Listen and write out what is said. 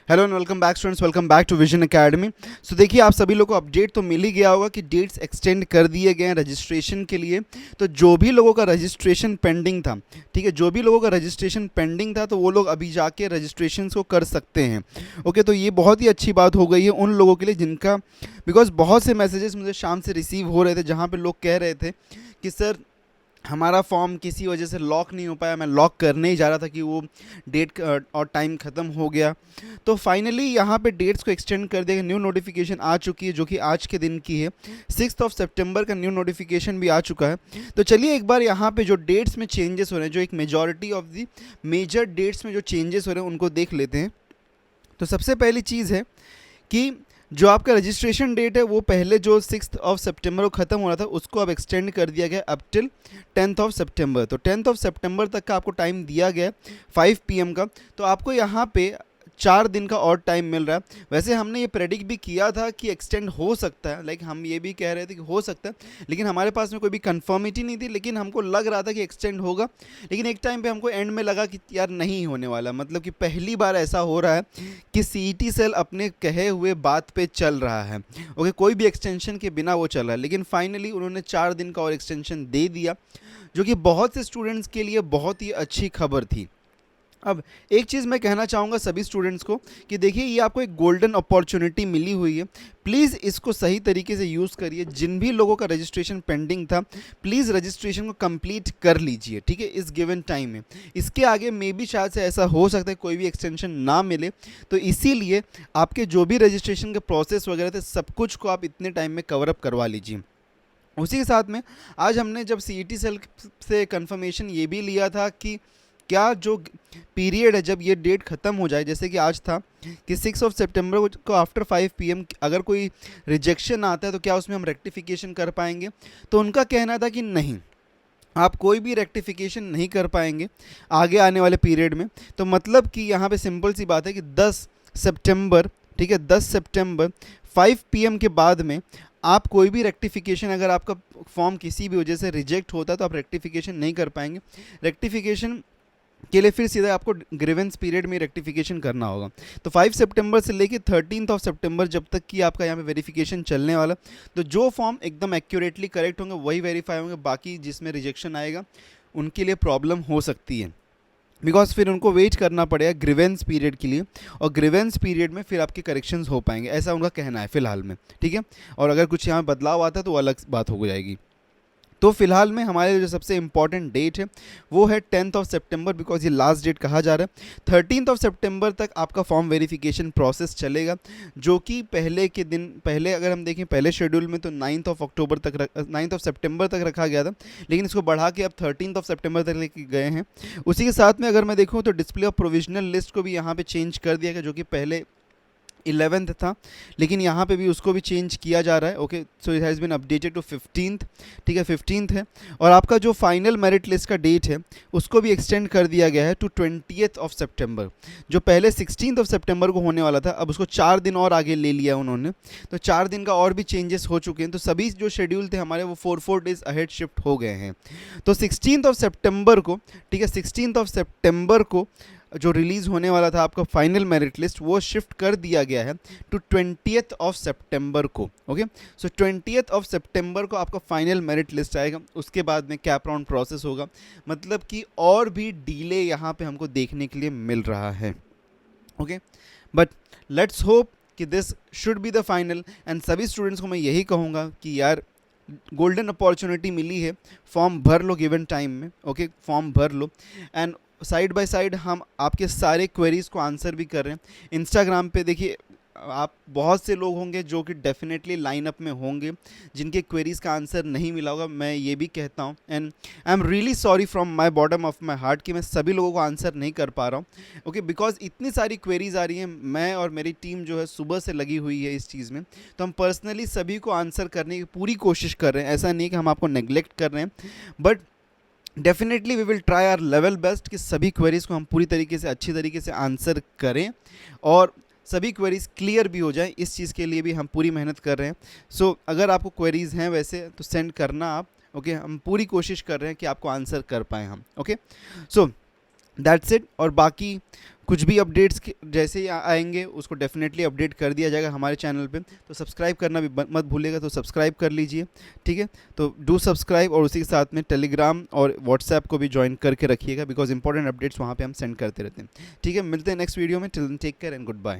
Hello and welcome back students, welcome back to Vision Academy. So देखिए, आप सभी लोगों को अपडेट तो मिल ही गया होगा कि डेट्स एक्सटेंड कर दिए गए हैं रजिस्ट्रेशन के लिए। तो जो भी लोगों का रजिस्ट्रेशन पेंडिंग था, ठीक है, जो भी लोगों का रजिस्ट्रेशन पेंडिंग था तो वो लोग अभी जाके रजिस्ट्रेशन को कर सकते हैं। ओके, तो ये बहुत ही अच्छी बात हो गई है उन लोगों के लिए जिनका, बिकॉज बहुत से मैसेजेस मुझे शाम से रिसीव हो रहे थे जहाँ पर लोग कह रहे थे कि सर हमारा फॉर्म किसी वजह से लॉक नहीं हो पाया, मैं लॉक करने ही जा रहा था कि वो डेट और टाइम ख़त्म हो गया। तो फाइनली यहाँ पे डेट्स को एक्सटेंड कर दिया गया। न्यू नोटिफिकेशन आ चुकी है जो कि आज के दिन की है। 6 सितंबर का न्यू नोटिफिकेशन भी आ चुका है। तो चलिए एक बार यहाँ पे जो डेट्स में चेंजेस हो रहे हैं, जो एक majority of the major dates में जो चेंजेस हो रहे हैं उनको देख लेते हैं। तो सबसे पहली चीज़ है कि जो आपका रजिस्ट्रेशन डेट है वो पहले जो 6 सितंबर को ख़त्म हो रहा था उसको अब एक्सटेंड कर दिया गया अप टिल 10 सितंबर। तो 10 सितंबर तक का आपको टाइम दिया गया है 5 PM का। तो आपको यहाँ पे 4 दिन का और टाइम मिल रहा है। वैसे हमने ये प्रेडिक्ट भी किया था कि एक्सटेंड हो सकता है, लाइक हम ये भी कह रहे थे कि हो सकता है, लेकिन हमारे पास में कोई भी कंफर्मिटी नहीं थी। लेकिन हमको लग रहा था कि एक्सटेंड होगा, लेकिन एक टाइम पे हमको एंड में लगा कि यार नहीं होने वाला। मतलब कि पहली बार ऐसा हो रहा है कि सीईटी सेल अपने कहे हुए बात पे चल रहा है। ओके, कोई भी एक्सटेंशन के बिना वो चल रहा है, लेकिन फाइनली उन्होंने 4 दिन का और एक्सटेंशन दे दिया, जो कि बहुत से स्टूडेंट्स के लिए बहुत ही अच्छी खबर थी। अब एक चीज़ मैं कहना चाहूँगा सभी स्टूडेंट्स को कि देखिए, ये आपको एक गोल्डन अपॉर्चुनिटी मिली हुई है। प्लीज़ इसको सही तरीके से यूज़ करिए। जिन भी लोगों का रजिस्ट्रेशन पेंडिंग था, प्लीज़ रजिस्ट्रेशन को कंप्लीट कर लीजिए, ठीक है, इस गिवन टाइम में। इसके आगे मे भी शायद से ऐसा हो सकता है कोई भी एक्सटेंशन ना मिले, तो इसीलिए आपके जो भी रजिस्ट्रेशन के प्रोसेस वगैरह थे सब कुछ को आप इतने टाइम में कवर अप करवा लीजिए। उसी के साथ में आज हमने जब सीईटी सेल से कंफर्मेशन ये भी लिया था कि क्या जो पीरियड है जब ये डेट ख़त्म हो जाए, जैसे कि आज था कि 6 सितंबर को आफ्टर 5 PM अगर कोई रिजेक्शन आता है तो क्या उसमें हम रेक्टिफिकेशन कर पाएंगे। तो उनका कहना था कि नहीं, आप कोई भी रेक्टिफिकेशन नहीं कर पाएंगे आगे आने वाले पीरियड में। तो मतलब कि यहाँ पे सिंपल सी बात है कि 10 सितंबर, ठीक है, 10 सितंबर 5 PM के बाद में आप कोई भी रेक्टिफिकेशन, अगर आपका फॉर्म किसी भी वजह से रिजेक्ट होता है तो आप रेक्टिफिकेशन नहीं कर पाएंगे। रेक्टिफिकेशन के लिए फिर सीधा आपको ग्रीवेंस पीरियड में रेक्टिफिकेशन करना होगा। तो 5 सितंबर से लेके 13 सितंबर जब तक कि आपका यहाँ पे वेरिफिकेशन चलने वाला, तो जो फॉर्म एकदम एक्यूरेटली करेक्ट होंगे वही वेरीफाई होंगे, बाकी जिसमें रिजेक्शन आएगा उनके लिए प्रॉब्लम हो सकती है, बिकॉज फिर उनको वेट करना पड़ेगा ग्रीवेंस पीरियड के लिए, और ग्रीवेंस पीरियड में फिर आपके करेक्शंस हो पाएंगे, ऐसा उनका कहना है फ़िलहाल में, ठीक है। और अगर कुछ यहाँ बदलाव आता है तो वो अलग बात हो जाएगी। तो फिलहाल में हमारे जो सबसे इंपॉर्टेंट डेट है वो है 10 सितंबर, बिकॉज ये लास्ट डेट कहा जा रहा है। 13 सितंबर तक आपका फॉर्म वेरिफिकेशन प्रोसेस चलेगा, जो कि पहले के दिन, पहले अगर हम देखें पहले शेड्यूल में तो 9 सितंबर तक रखा गया था, लेकिन इसको बढ़ा के अब 13 सितंबर तक लेके गए हैं। उसी के साथ में अगर मैं देखूँ तो डिस्प्ले ऑफ प्रोविजनल लिस्ट को भी यहाँ पे चेंज कर दिया गया, जो कि पहले 11th था, लेकिन यहाँ पे भी उसको भी चेंज किया जा रहा है। Okay, so it has been updated to 15th, ठीक है, 15th है। और आपका जो फाइनल मेरिट लिस्ट का डेट है उसको भी एक्सटेंड कर दिया गया है टू 20th सितंबर। जो पहले 16th सितंबर को होने वाला था, अब उसको 4 दिन और आगे ले लिया उन्होंने। तो 4 दिन का और भी चेंजेस हो चुके हैं। तो सभी जो शेड्यूल थे हमारे वो 4 डेज़ अहेड शिफ्ट हो गए हैं। तो 16th सितंबर को, ठीक है, 16th सितंबर को जो रिलीज़ होने वाला था आपका फाइनल मेरिट लिस्ट, वो शिफ्ट कर दिया गया है टू 20th सितंबर को। ओके, सो 20th सितंबर को आपका फाइनल मेरिट लिस्ट आएगा। उसके बाद में कैप राउंड प्रोसेस होगा, मतलब कि और भी डीले यहाँ पे हमको देखने के लिए मिल रहा है। ओके, बट लेट्स होप कि this should be the final. And सभी स्टूडेंट्स को मैं यही कहूँगा कि यार, गोल्डन अपॉर्चुनिटी मिली है, फॉर्म भर लो गिवन टाइम में। ओके, फॉर्म भर लो, एंड साइड बाय साइड हम आपके सारे क्वेरीज़ को आंसर भी कर रहे हैं। इंस्टाग्राम पे देखिए, आप बहुत से लोग होंगे जो कि डेफिनेटली लाइनअप में होंगे जिनके क्वेरीज़ का आंसर नहीं मिला होगा, मैं ये भी कहता हूँ। And I am really sorry from my bottom of my heart कि मैं सभी लोगों को आंसर नहीं कर पा रहा हूँ। ओके, बिकॉज इतनी सारी क्वेरीज़ आ रही हैं, मैं और मेरी टीम जो है सुबह से लगी हुई है इस चीज़ में। तो हम पर्सनली सभी को आंसर करने की पूरी कोशिश कर रहे हैं। ऐसा नहीं कि हम आपको नेग्लेक्ट कर रहे हैं, but definitely we will try our level best कि सभी क्वेरीज़ को हम पूरी तरीके से, अच्छी तरीके से आंसर करें और सभी क्वेरीज़ क्लियर भी हो जाए। इस चीज़ के लिए भी हम पूरी मेहनत कर रहे हैं। सो अगर आपको क्वेरीज़ हैं वैसे तो सेंड करना आप। ओके, हम पूरी कोशिश कर रहे हैं कि आपको आंसर कर पाएँ हम। Okay, so that's it. और बाकी कुछ भी अपडेट्स जैसे ही आएंगे उसको डेफिनेटली अपडेट कर दिया जाएगा हमारे चैनल पे, तो सब्सक्राइब करना भी मत भूलिएगा, तो सब्सक्राइब कर लीजिए, ठीक है। तो डू सब्सक्राइब, और उसी के साथ में टेलीग्राम और व्हाट्सएप को भी ज्वाइन करके रखिएगा, बिकॉज इंपॉर्टेंट अपडेट्स वहाँ पे हम सेंड करते रहते हैं, ठीक है। मिलते हैं नेक्स्ट वीडियो में, till then take care and good bye.